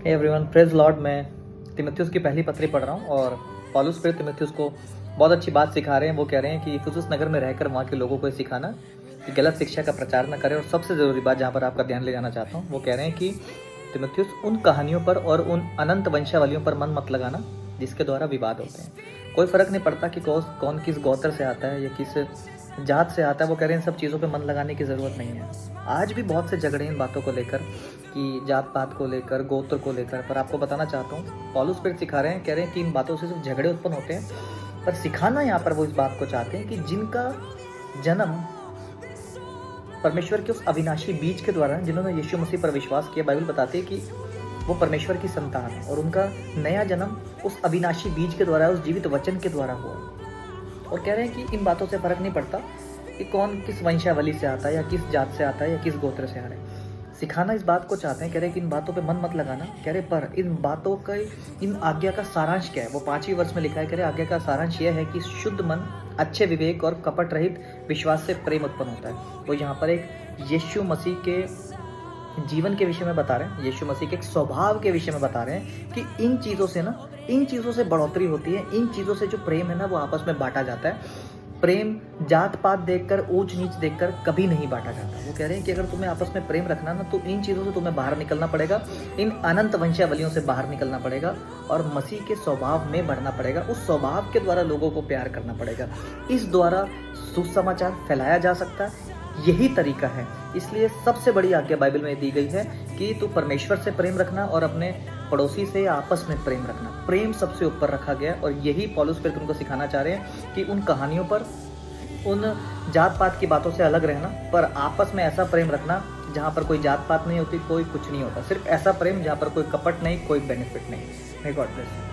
Hey everyone, praise Lord. मैं तीमुथियुस की पहली पत्री पढ़ रहा हूँ और पौलुस फिर तीमुथियुस को बहुत अच्छी बात सिखा रहे हैं। वो कह रहे हैं कि इफिसुस नगर में रहकर वहाँ के लोगों को ये सिखाना कि गलत शिक्षा का प्रचार न करें। और सबसे ज़रूरी बात जहाँ पर आपका ध्यान ले जाना चाहता हूँ, वो कह रहे हैं कि तीमुथियुस उन कहानियों पर और उन अनंत वंशावलियों पर मन मत लगाना जिसके द्वारा विवाद होते हैं। कोई फ़र्क नहीं पड़ता कि कौन किस गोत्र से आता है या किस जात से आता है। वो कह रहे हैं इन सब चीज़ों पे मन लगाने की ज़रूरत नहीं है। आज भी बहुत से झगड़े इन बातों को लेकर कि जात पात को लेकर, गोत्र को लेकर। पर आपको बताना चाहता हूँ, पौलुस फिर सिखा रहे हैं, कह रहे हैं कि इन बातों से सिर्फ झगड़े उत्पन्न होते हैं। पर सिखाना यहाँ पर वो इस बात को चाहते हैं कि जिनका जन्म परमेश्वर के उस अविनाशी बीज के द्वारा, जिन्होंने यीशु मसीह पर विश्वास किया, बाइबल बताती है कि वो परमेश्वर की संतान है और उनका नया जन्म उस अविनाशी बीज के द्वारा, उस जीवित वचन के द्वारा हुआ। और कह रहे हैं कि इन बातों से फर्क नहीं पड़ता कि कौन किस वंशावली से आता है या किस जात से आता है या किस गोत्र से आ रहा है। सिखाना इस बात को चाहते हैं। कह रहे हैं कि इन बातों पे मन मत लगाना। कह रहे पर इन बातों का, इन आज्ञा का सारांश क्या है? वो 5वीं वर्ष में लिखा है। कह रहे आज्ञा का सारांश यह है कि शुद्ध मन, अच्छे विवेक और कपट रहित विश्वास से प्रेम उत्पन्न होता है। वो यहाँ पर एक यीशु मसीह के जीवन के विषय में बता रहे हैं, यीशु मसीह के एक स्वभाव के विषय में बता रहे हैं कि इन चीज़ों से बढ़ोतरी होती है। इन चीज़ों से जो प्रेम है ना, वो आपस में बांटा जाता है। प्रेम जात पात देखकर, ऊंच नीच देखकर कभी नहीं बांटा जाता। वो कह रहे हैं कि अगर तुम्हें आपस में प्रेम रखना ना, तो इन चीज़ों से तुम्हें बाहर निकलना पड़ेगा, इन अनंत वंशावलियों से बाहर निकलना पड़ेगा और मसीह के स्वभाव में बढ़ना पड़ेगा। उस स्वभाव के द्वारा लोगों को प्यार करना पड़ेगा। इस द्वारा सुसमाचार फैलाया जा सकता है। यही तरीका है। इसलिए सबसे बड़ी आज्ञा बाइबल में दी गई है कि तू परमेश्वर से प्रेम रखना और अपने पड़ोसी से आपस में प्रेम रखना। प्रेम सबसे ऊपर रखा गया और यही पौलुस फिर तुमको सिखाना चाह रहे हैं कि उन कहानियों पर, उन जात पात की बातों से अलग रहना, पर आपस में ऐसा प्रेम रखना जहाँ पर कोई जात पात नहीं होती, कोई कुछ नहीं होता। सिर्फ ऐसा प्रेम जहाँ पर कोई कपट नहीं, कोई बेनिफिट नहीं। May God bless.